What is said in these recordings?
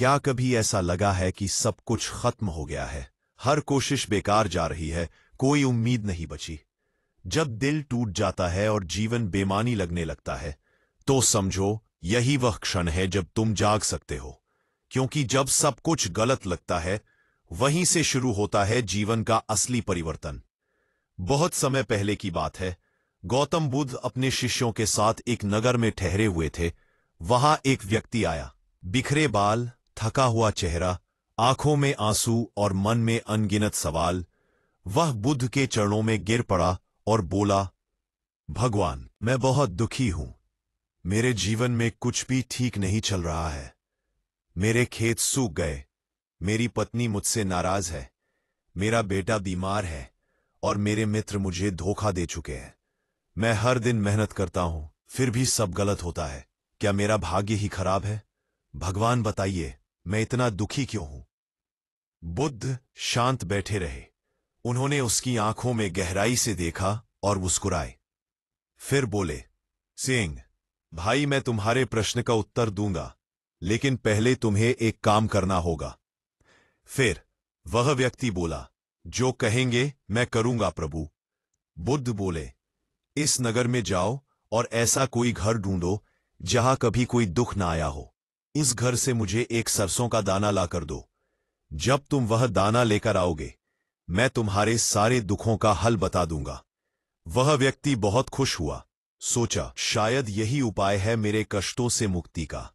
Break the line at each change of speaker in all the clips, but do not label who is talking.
क्या कभी ऐसा लगा है कि सब कुछ खत्म हो गया है, हर कोशिश बेकार जा रही है, कोई उम्मीद नहीं बची? जब दिल टूट जाता है और जीवन बेमानी लगने लगता है, तो समझो यही वह क्षण है जब तुम जाग सकते हो। क्योंकि जब सब कुछ गलत लगता है, वहीं से शुरू होता है जीवन का असली परिवर्तन। बहुत समय पहले की बात है। गौतम बुद्ध अपने शिष्यों के साथ एक नगर में ठहरे हुए थे। वहां एक व्यक्ति आया, बिखरे बाल, थका हुआ चेहरा, आंखों में आंसू और मन में अनगिनत सवाल। वह बुद्ध के चरणों में गिर पड़ा और बोला, भगवान, मैं बहुत दुखी हूं। मेरे जीवन में कुछ भी ठीक नहीं चल रहा है। मेरे खेत सूख गए, मेरी पत्नी मुझसे नाराज है, मेरा बेटा बीमार है और मेरे मित्र मुझे धोखा दे चुके हैं। मैं हर दिन मेहनत करता हूं, फिर भी सब गलत होता है। क्या मेरा भाग्य ही खराब है? भगवान बताइए, मैं इतना दुखी क्यों हूं? बुद्ध शांत बैठे रहे। उन्होंने उसकी आंखों में गहराई से देखा और मुस्कुराए। फिर बोले, सिंह भाई, मैं तुम्हारे प्रश्न का उत्तर दूंगा, लेकिन पहले तुम्हें एक काम करना होगा। फिर वह व्यक्ति बोला, जो कहेंगे मैं करूंगा प्रभु। बुद्ध बोले, इस नगर में जाओ और ऐसा कोई घर ढूंढो जहां कभी कोई दुख ना आया हो। इस घर से मुझे एक सरसों का दाना ला कर दो। जब तुम वह दाना लेकर आओगे, मैं तुम्हारे सारे दुखों का हल बता दूंगा। वह व्यक्ति बहुत खुश हुआ। सोचा, शायद यही उपाय है मेरे कष्टों से मुक्ति का,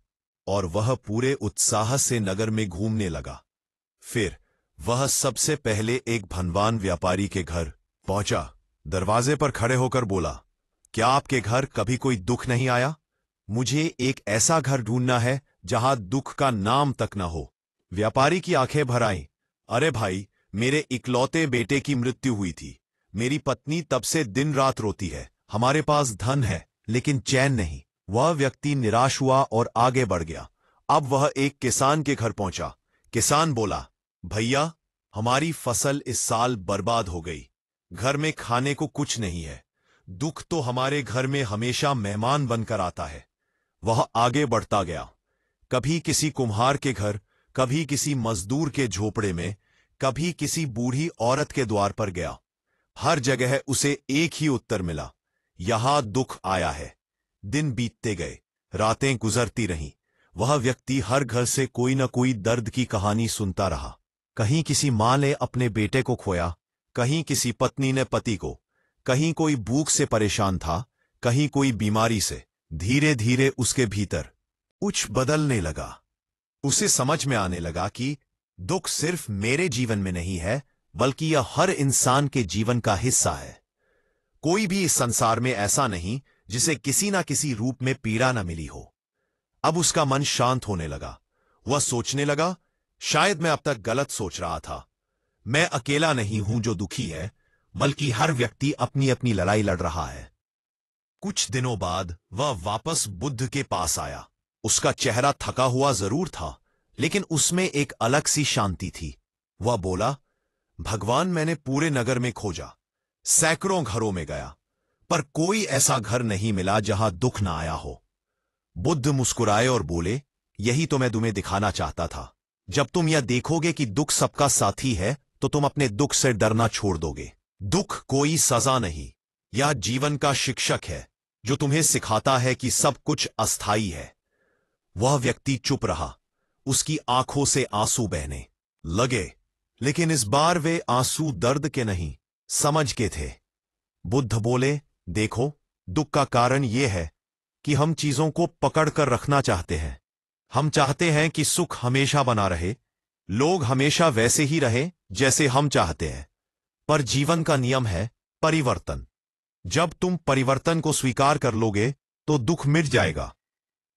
और वह पूरे उत्साह से नगर में घूमने लगा। फिर वह सबसे पहले एक धनवान व्यापारी के घर पहुंचा। दरवाजे पर खड़े होकर बोला, क्या आपके घर कभी कोई दुख नहीं आया? मुझे एक ऐसा घर ढूंढना है जहां दुख का नाम तक न हो। व्यापारी की आंखें भर आईं। अरे भाई, मेरे इकलौते बेटे की मृत्यु हुई थी। मेरी पत्नी तब से दिन रात रोती है। हमारे पास धन है, लेकिन चैन नहीं। वह व्यक्ति निराश हुआ और आगे बढ़ गया। अब वह एक किसान के घर पहुंचा। किसान बोला, भैया, हमारी फसल इस साल बर्बाद हो गई। घर में खाने को कुछ नहीं है। दुख तो हमारे घर में हमेशा मेहमान बनकर आता है। वह आगे बढ़ता गया। कभी किसी कुम्हार के घर, कभी किसी मजदूर के झोपड़े में, कभी किसी बूढ़ी औरत के द्वार पर गया। हर जगह उसे एक ही उत्तर मिला, यहां दुख आया है। दिन बीतते गए, रातें गुजरती रहीं। वह व्यक्ति हर घर से कोई न कोई दर्द की कहानी सुनता रहा। कहीं किसी मां ने अपने बेटे को खोया, कहीं किसी पत्नी ने पति को, कहीं कोई भूख से परेशान था, कहीं कोई बीमारी से। धीरे धीरे उसके भीतर कुछ बदलने लगा। उसे समझ में आने लगा कि दुख सिर्फ मेरे जीवन में नहीं है, बल्कि यह हर इंसान के जीवन का हिस्सा है। कोई भी इस संसार में ऐसा नहीं जिसे किसी ना किसी रूप में पीड़ा न मिली हो। अब उसका मन शांत होने लगा। वह सोचने लगा, शायद मैं अब तक गलत सोच रहा था। मैं अकेला नहीं हूं जो दुखी है, बल्कि हर व्यक्ति अपनी अपनी लड़ाई लड़ रहा है। कुछ दिनों बाद वह वापस बुद्ध के पास आया। उसका चेहरा थका हुआ जरूर था, लेकिन उसमें एक अलग सी शांति थी। वह बोला, भगवान, मैंने पूरे नगर में खोजा, सैकड़ों घरों में गया, पर कोई ऐसा घर नहीं मिला जहां दुख ना आया हो। बुद्ध मुस्कुराए और बोले, यही तो मैं तुम्हें दिखाना चाहता था। जब तुम यह देखोगे कि दुख सबका साथी है, तो तुम अपने दुख से डरना छोड़ दोगे। दुख कोई सजा नहीं, यह जीवन का शिक्षक है जो तुम्हें सिखाता है कि सब कुछ अस्थाई है। वह व्यक्ति चुप रहा। उसकी आंखों से आंसू बहने लगे, लेकिन इस बार वे आंसू दर्द के नहीं, समझ के थे। बुद्ध बोले, देखो, दुख का कारण यह है कि हम चीजों को पकड़ कर रखना चाहते हैं। हम चाहते हैं कि सुख हमेशा बना रहे, लोग हमेशा वैसे ही रहे जैसे हम चाहते हैं। पर जीवन का नियम है परिवर्तन। जब तुम परिवर्तन को स्वीकार कर लोगे, तो दुख मिट जाएगा।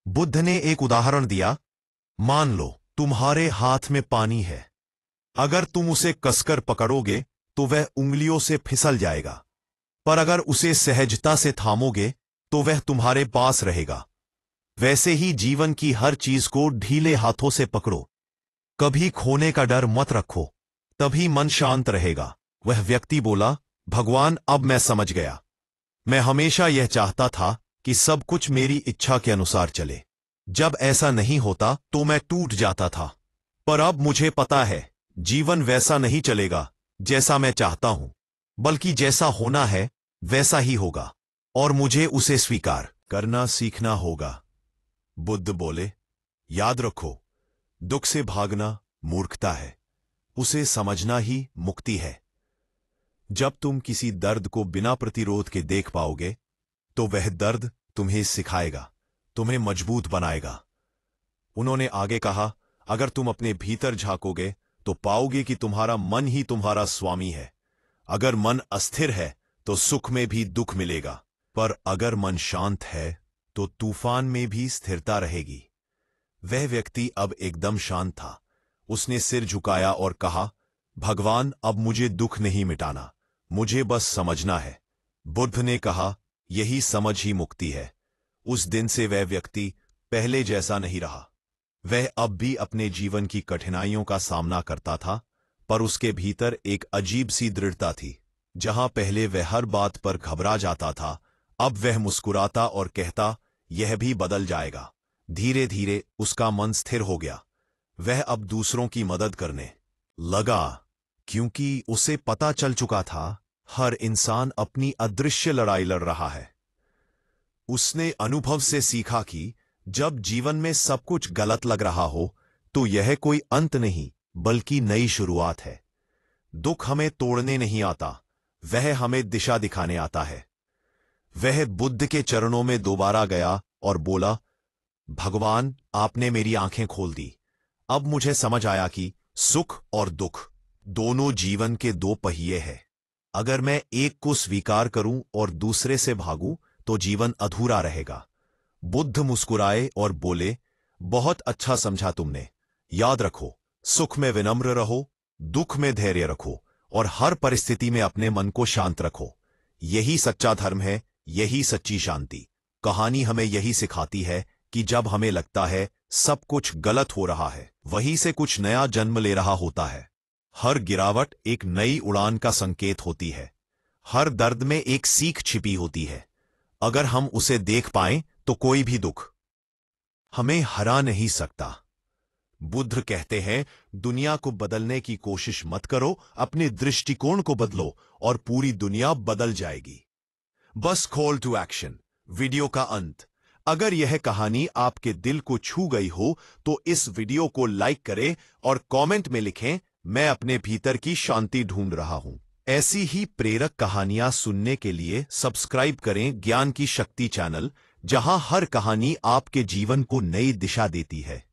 बुद्ध ने एक उदाहरण दिया। मान लो तुम्हारे हाथ में पानी है। अगर तुम उसे कसकर पकड़ोगे तो वह उंगलियों से फिसल जाएगा, पर अगर उसे सहजता से थामोगे तो वह तुम्हारे पास रहेगा। वैसे ही जीवन की हर चीज को ढीले हाथों से पकड़ो। कभी खोने का डर मत रखो, तभी मन शांत रहेगा। वह व्यक्ति बोला, भगवान, अब मैं समझ गया। मैं हमेशा यह चाहता था कि सब कुछ मेरी इच्छा के अनुसार चले। जब ऐसा नहीं होता तो मैं टूट जाता था। पर अब मुझे पता है जीवन वैसा नहीं चलेगा जैसा मैं चाहता हूं, बल्कि जैसा होना है वैसा ही होगा, और मुझे उसे स्वीकार करना सीखना होगा। बुद्ध बोले, याद रखो, दुख से भागना मूर्खता है, उसे समझना ही मुक्ति है। जब तुम किसी दर्द को बिना प्रतिरोध के देख पाओगे तो वह दर्द तुम्हें सिखाएगा, तुम्हें मजबूत बनाएगा। उन्होंने आगे कहा, अगर तुम अपने भीतर झांकोगे तो पाओगे कि तुम्हारा मन ही तुम्हारा स्वामी है। अगर मन अस्थिर है तो सुख में भी दुख मिलेगा, पर अगर मन शांत है तो तूफान में भी स्थिरता रहेगी। वह व्यक्ति अब एकदम शांत था। उसने सिर झुकाया और कहा, भगवान, अब मुझे दुख नहीं मिटाना, मुझे बस समझना है। बुद्ध ने कहा, यही समझ ही मुक्ति है। उस दिन से वह व्यक्ति पहले जैसा नहीं रहा। वह अब भी अपने जीवन की कठिनाइयों का सामना करता था, पर उसके भीतर एक अजीब सी दृढ़ता थी। जहां पहले वह हर बात पर घबरा जाता था, अब वह मुस्कुराता और कहता, यह भी बदल जाएगा। धीरे धीरे उसका मन स्थिर हो गया। वह अब दूसरों की मदद करने लगा, क्योंकि उसे पता चल चुका था हर इंसान अपनी अदृश्य लड़ाई लड़ रहा है। उसने अनुभव से सीखा कि जब जीवन में सब कुछ गलत लग रहा हो तो यह कोई अंत नहीं बल्कि नई शुरुआत है। दुख हमें तोड़ने नहीं आता, वह हमें दिशा दिखाने आता है। वह बुद्ध के चरणों में दोबारा गया और बोला, भगवान, आपने मेरी आंखें खोल दी। अब मुझे समझ आया कि सुख और दुख दोनों जीवन के दो पहिए हैं। अगर मैं एक को स्वीकार करूं और दूसरे से भागूं तो जीवन अधूरा रहेगा। बुद्ध मुस्कुराए और बोले, बहुत अच्छा समझा तुमने। याद रखो, सुख में विनम्र रहो, दुख में धैर्य रखो, और हर परिस्थिति में अपने मन को शांत रखो। यही सच्चा धर्म है, यही सच्ची शांति। कहानी हमें यही सिखाती है कि जब हमें लगता है सब कुछ गलत हो रहा है, वहीं से कुछ नया जन्म ले रहा होता है। हर गिरावट एक नई उड़ान का संकेत होती है। हर दर्द में एक सीख छिपी होती है। अगर हम उसे देख पाएं तो कोई भी दुख हमें हरा नहीं सकता। बुद्ध कहते हैं, दुनिया को बदलने की कोशिश मत करो, अपने दृष्टिकोण को बदलो और पूरी दुनिया बदल जाएगी। बस कॉल टू एक्शन। वीडियो का अंत। अगर यह कहानी आपके दिल को छू गई हो तो इस वीडियो को लाइक करें और कमेंट में लिखें, मैं अपने भीतर की शांति ढूंढ रहा हूं। ऐसी ही प्रेरक कहानियां सुनने के लिए सब्सक्राइब करें ज्ञान की शक्ति चैनल, जहां हर कहानी आपके जीवन को नई दिशा देती है।